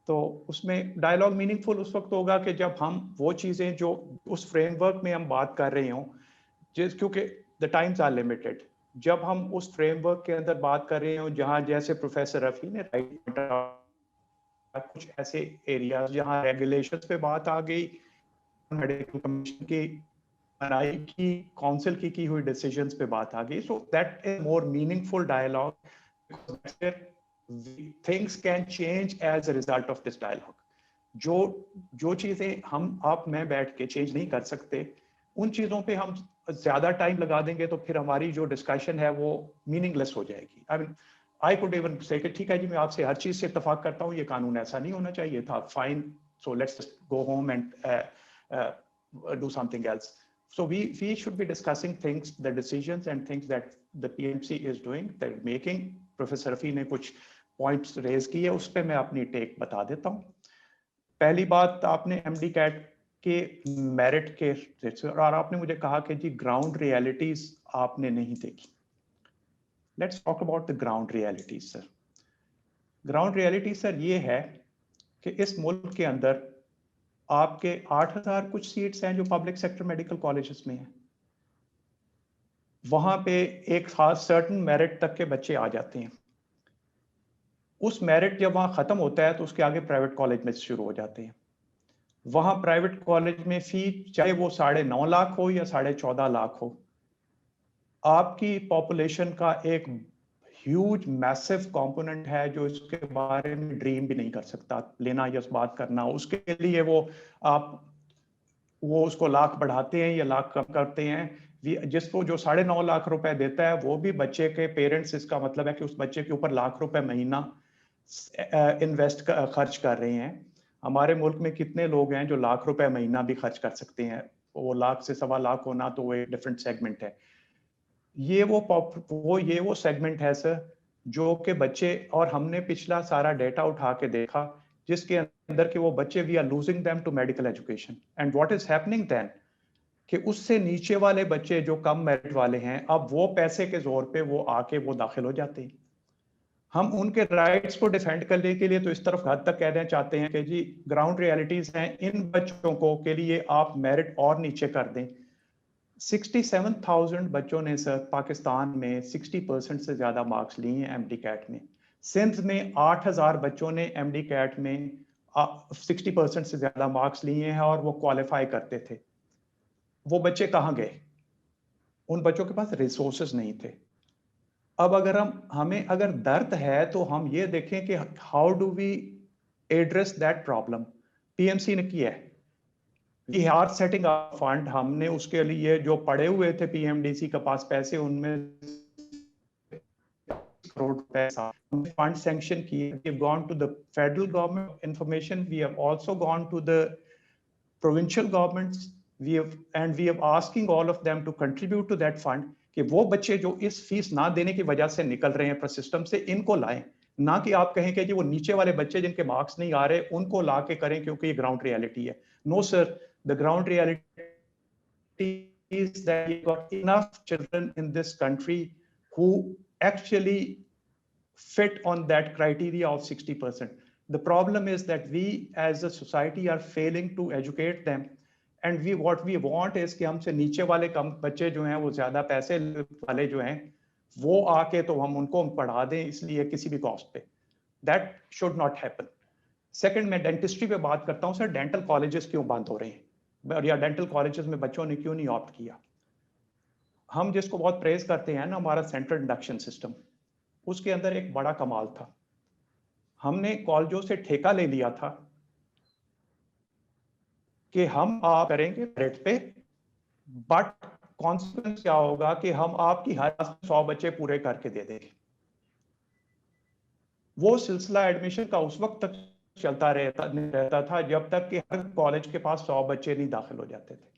तो उसमें dialogue meaningful उस वक्त होगा कि जब हम वो चीज़ें जो उस फ्रेमवर्क में हम बात कर रहे हों, क्योंकि द टाइम्स आर लिमिटेड, जब हम उस फ्रेमवर्क के अंदर बात कर रहे हो जहां जैसे प्रोफेसर रफी ने कुछ ऐसे एरियाज जहां रेगुलेशंस पे बात आ गई, मेडिकल कमीशन की बनाई की, काउंसिल की हुई डिसीजंस पे बात आ गई, so that is more meaningful dialogue, things can change as a result of this dialogue. जो जो चीजें हम आप मैं बैठ के चेंज नहीं कर सकते, उन चीजों पे हम ज्यादा टाइम लगा देंगे तो फिर हमारी जो डिस्कशन है वो मीनिंगलेस हो जाएगी। I mean I could even से कि ठीक है जी, मैं आपसे हर चीज से इत्तेफाक करता हूँ, ये कानून ऐसा नहीं होना चाहिए था, fine, so let's go home and do something else. So we should be discussing things, the decisions and things that the PMC is doing, they're making. Professor Rafi ने कुछ पॉइंट्स रेज किए, उस पर मैं अपनी टेक बता देता हूँ। पहली बात, आपने एमडी कैट के मेरिट के, और आपने मुझे कहा कि जी ग्राउंड रियलिटीज आपने नहीं देखी। Let's talk about the ground realities sir. Ground reality sir ये है कि इस मुल्क के अंदर आपके 8,000 कुछ सीट्स हैं जो पब्लिक सेक्टर मेडिकल कॉलेजेस में हैं, वहां पे एक खास सर्टन मेरिट तक के बच्चे आ जाते हैं। उस मेरिट जब वहां खत्म होता है तो उसके आगे प्राइवेट कॉलेज में शुरू हो जाते हैं। वहां प्राइवेट कॉलेज में फी चाहे वो 9.5 लाख हो या 14.5 लाख हो, आपकी पॉपुलेशन का एक ह्यूज मैसिव कंपोनेंट है जो इसके बारे में ड्रीम भी नहीं कर सकता लेना या बात करना। उसके लिए वो उसको लाख बढ़ाते हैं या लाख कम करते हैं। जिसको जो 9.5 लाख रुपए देता है वो भी बच्चे के पेरेंट्स, इसका मतलब है कि उस बच्चे के ऊपर लाख रुपए महीना खर्च कर रहे हैं। हमारे मुल्क में कितने लोग हैं जो लाख रुपए महीना भी खर्च कर सकते हैं? वो लाख से 1.25 लाख होना तो वो एक डिफरेंट सेगमेंट है। ये वो सेगमेंट है सर जो कि बच्चे, और हमने पिछला सारा डेटा उठा के देखा जिसके अंदर के वो बच्चे, we are losing them to medical education, and what is happening then कि उससे नीचे वाले बच्चे जो कम मेरिट वाले हैं, अब वो पैसे के जोर पे वो आके वो दाखिल हो जाते हैं। हम उनके राइट्स को डिफेंड करने के लिए तो इस तरफ हद तक कहना चाहते हैं कि जी ग्राउंड रियलिटीज हैं, इन बच्चों को के लिए आप मेरिट और नीचे कर दें। 67,000 बच्चों ने सर पाकिस्तान में 60% से ज्यादा मार्क्स लिए हैं एमडी कैट में। सिंध में 8,000 बच्चों ने एमडी कैट में 60% से ज्यादा मार्क्स लिए हैं और वो क्वालिफाई करते थे। वो बच्चे कहाँ गए? उन बच्चों के पास रिसोर्सेज नहीं थे। अब अगर हमें अगर दर्द है तो हम ये देखें कि how do we address that problem. PMC ने किया है, we are setting up fund. हमने उसके लिए जो पड़े हुए थे पीएमडीसी के पास पैसे, उनमें करोड़ पैसा फंड सैंक्शन किए। We have gone to the federal government information, we have also gone to the provincial governments, we have asking all of them to contribute to that fund कि वो बच्चे जो इस फीस ना देने की वजह से निकल रहे हैं सिस्टम से, इनको लाएं। ना कि आप कहें कि जी वो नीचे वाले बच्चे जिनके मार्क्स नहीं आ रहे उनको ला के करें क्योंकि ये ग्राउंड रियलिटी है। No sir, the ground reality is that you've got enough children in this country who actually fit on that criteria of 60%. The problem is that we as a society are failing to educate them, and what we want is कि हमसे नीचे वाले कम बच्चे जो हैं वो ज्यादा पैसे वाले जो हैं वो आके तो हम उनको पढ़ा दें, इसलिए किसी भी कॉस्ट पे। That should not happen. Second, मैं डेंटिस्ट्री पे बात करता हूँ सर। डेंटल कॉलेजेस क्यों बंद हो रहे हैं या डेंटल कॉलेजेस में बच्चों ने क्यों नहीं ऑप्ट किया? हम जिसको बहुत प्रेज करते हैं ना, हमारा सेंट्रल इंडक्शन सिस्टम, उसके अंदर एक बड़ा कमाल था। हमने कॉलेजों से ठेका ले लिया था कि हम आप करेंगे मेरिट पे, बट कॉन्सिक्वेंस क्या होगा कि हम आपकी हर 100 बच्चे पूरे करके दे देंगे। वो सिलसिला एडमिशन का उस वक्त तक चलता रहता था जब तक कि हर कॉलेज के पास 100 बच्चे नहीं दाखिल हो जाते थे।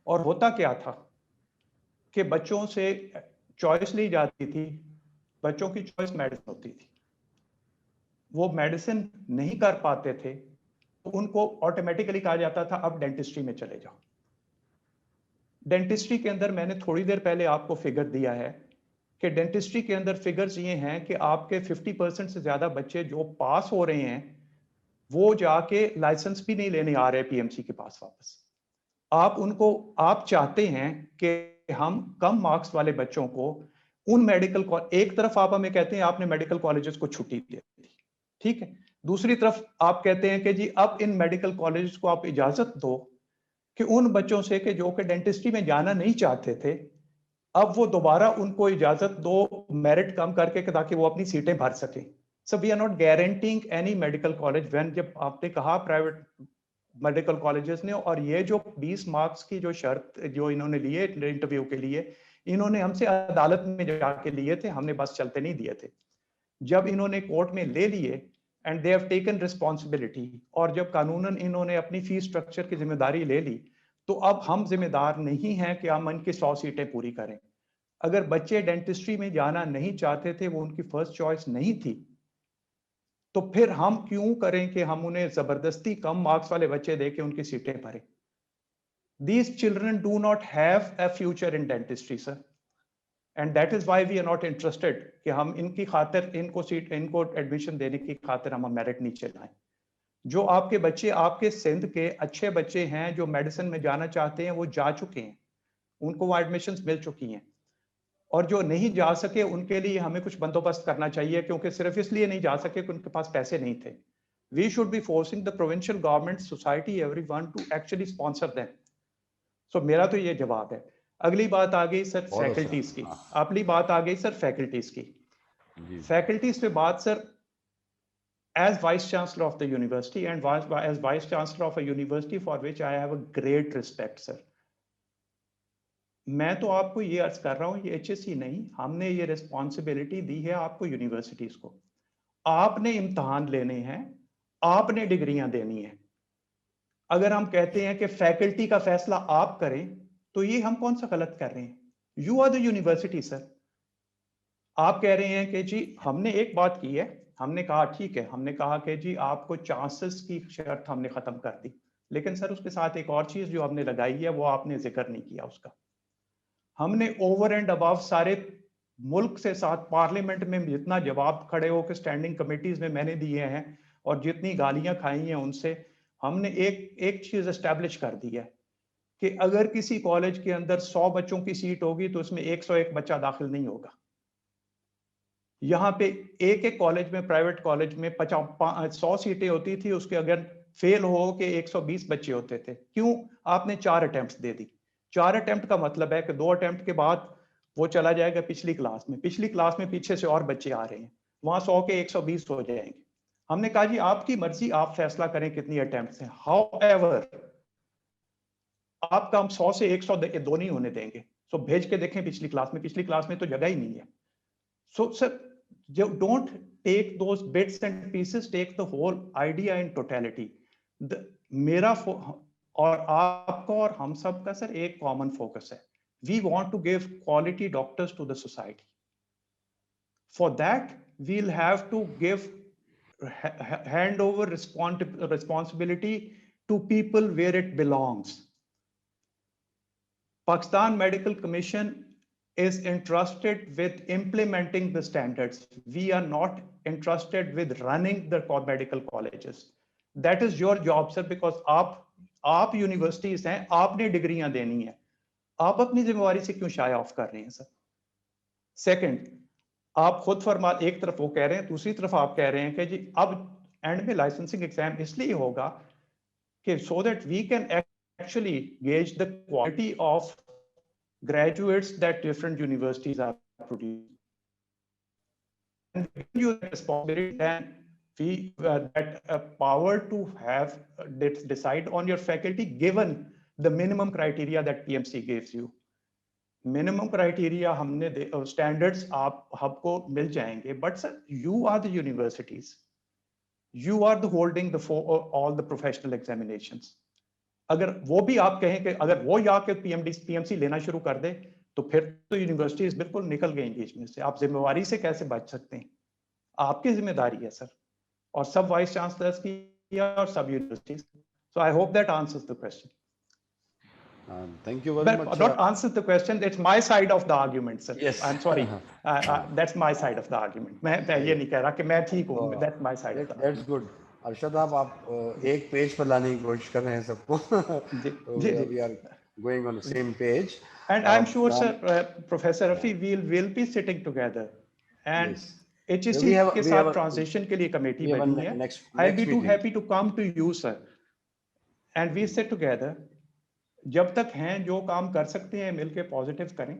और होता क्या था कि बच्चों से चॉइस ली जाती थी, बच्चों की चॉइस मेडिसिन होती थी, वो मेडिसिन नहीं कर पाते थे तो उनको ऑटोमेटिकली कहा जाता था अब डेंटिस्ट्री में चले जाओ। डेंटिस्ट्री के अंदर मैंने थोड़ी देर पहले आपको फिगर दिया है कि डेंटिस्ट्री के अंदर फिगर्स ये हैं कि आपके 50% से ज्यादा बच्चे जो पास हो रहे हैं वो जाके लाइसेंस भी नहीं लेने आ रहे पीएमसी के पास वापस। आप चाहते हैं कि हम कम मार्क्स वाले बच्चों को उन मेडिकल, एक तरफ आप हमें कहते हैं आपने मेडिकल कॉलेजेस को छुट्टी दे दी, ठीक है, दूसरी तरफ आप कहते हैं कि जी अब इन मेडिकल कॉलेजेस को आप इजाजत दो कि उन बच्चों से कि जो कि डेंटिस्ट्री में जाना नहीं चाहते थे, अब वो दोबारा उनको इजाजत दो मेरिट कम करके ताकि वो अपनी सीटें भर सके। So we are not guaranteeing any medical college when, जब आपने कहा प्राइवेट मेडिकल कॉलेजेस ने, और ये जो 20 मार्क्स की जो शर्त जो इन्होंने लिए इंटरव्यू के लिए, इन्होंने हमसे अदालत में जाके लिए थे, हमने बस चलते नहीं दिए थे। जब इन्होंने कोर्ट में ले लिए and they have taken responsibility, और जब कानूनन इन्होंने अपनी फीस स्ट्रक्चर की जिम्मेदारी ले ली, तो अब हम जिम्मेदार नहीं हैं कि हम इनकी 100 सीटें पूरी करें। अगर बच्चे डेंटिस्ट्री में जाना नहीं चाहते थे, वो उनकी फर्स्ट चॉइस नहीं थी, तो फिर हम क्यों करें कि हम उन्हें जबरदस्ती कम मार्क्स वाले बच्चे देके उनकी सीटें भरें? These children do not have a future in dentistry, sir. And that is why we are not interested कि हम इनकी खातिर इनको एडमिशन देने की खातिर हम मेरिट नीचे लाएं। जो आपके बच्चे आपके सिंध के अच्छे बच्चे हैं जो मेडिसिन में जाना चाहते हैं, वो जा चुके हैं, उनको वो एडमिशंस मिल चुकी हैं, और जो नहीं जा सके उनके लिए हमें कुछ बंदोबस्त करना चाहिए, क्योंकि सिर्फ इसलिए नहीं जा सके कि उनके पास पैसे नहीं थे। We should be forcing the provincial government, society, everyone to actually sponsor them. So मेरा तो ये जवाब है। अगली बात आ गई सर फैकल्टीज की, अगली बात आ गई सर फैकल्टीज की। फैकल्टीज पे बात sir, as vice chancellor of the university and as vice chancellor of a university for which I have a great respect, sir, मैं तो आपको ये अर्ज कर रहा हूं, ये एचएससी नहीं, हमने ये रिस्पॉन्सिबिलिटी दी है आपको यूनिवर्सिटीज को। आपने इम्तहान लेने हैं, आपने डिग्रियां देनी है। अगर हम कहते हैं कि फैकल्टी का फैसला आप करें, तो ये हम कौन सा गलत कर रहे हैं? You are the university sir. आप कह रहे हैं कि जी हमने एक बात की है, हमने कहा ठीक है, हमने कहा कि जी आपको चांसेस की शर्त हमने खत्म कर दी, लेकिन सर उसके साथ एक और चीज जो हमने लगाई है वो आपने जिक्र नहीं किया उसका। हमने ओवर एंड अबव सारे मुल्क से साथ पार्लियामेंट में जितना जवाब खड़े होकर स्टैंडिंग कमेटीज में मैंने दिए हैं और जितनी गालियां खाई हैं उनसे, हमने एक चीज एस्टैब्लिश कर दी है कि अगर किसी कॉलेज के अंदर 100 बच्चों की सीट होगी तो उसमें 101 बच्चा दाखिल नहीं होगा। यहाँ पे एक कॉलेज में, प्राइवेट कॉलेज में 100 सीटें होती थी, उसके अगर फेल हो के 120 बच्चे होते थे। क्यों? आपने 4 अटेम्प्ट दे दी। 4 अटेम्प्ट का मतलब है कि 2 अटेम्प्ट के बाद वो चला जाएगा पिछली क्लास में, पिछली क्लास में पीछे से और बच्चे आ रहे हैं, वहां 100 के 120 हो जाएंगे। हमने कहा जी आपकी मर्जी, आप फैसला करें कितनी अटेम्प्ट हैं। हाउएवर आपका हम 100 से 102 नहीं होने देंगे। सो भेज के देखें पिछली क्लास में तो जगह ही नहीं है। So, sir, don't take those bits and pieces, take the whole idea in totality. मेरा और आपका और हम सब का सर एक कॉमन फोकस है। We want to give quality doctors to the society. For that, we'll have to give hand over responsibility to people where it belongs. Pakistan Medical Commission is entrusted with implementing the standards. We are not entrusted with running the medical colleges. That is your job, sir, because आप universities हैं, आपने डिग्रियां देनी है, आप अपनी जिम्मेवारी से क्यों शाया ऑफ कर रहे हैं सर? सेकंड, आप खुद फरमा, एक तरफ वो कह रहे हैं, दूसरी तरफ आप कह रहे हैं कि जी अब एंड में लाइसेंसिंग एग्जाम इसलिए होगा कि so that we can actually gauge the quality of graduates that different universities are producing. And when you have responsibility, then we that power to have decide on your faculty given the minimum criteria that PMC gives you. Minimum criteria हमने standards आप हमको मिल जाएंगे, but sir, you are the universities. You are the holding the all the professional examinations. अगर वो भी आप कहें कि अगर वो या के पीएमसी लेना शुरू कर दे, तो फिर तो यूनिवर्सिटीज बिल्कुल निकल गई इंगेजमेंट से। आप जिम्मेवारी से कैसे बच सकते हैं? आपकी जिम्मेदारी है सर, और सब वाइस चांसलर्स की और सब universities. So I hope that answers the question. Thank you very much. Not answers the question. It's my side of the argument, sir. Yes. I'm sorry. That's my side of the argument. मैं ये नहीं कह रहा कि मैं ठीक हूँ. That's my side of the argument. That's good. Arshad आप एक पेज पर लाने की कोशिश कर रहे हैं सबको तो जी जी we are going on the same page and I'm sure sir Professor Rafi will be sitting together and yes HEC के वी साथ हैव ट्रांजिशन के लिए कमेटी we have a बनी है I'll be next too meeting. happy to come to you sir and we sit together जब तक हैं जो काम कर सकते हैं मिलके पॉजिटिव करें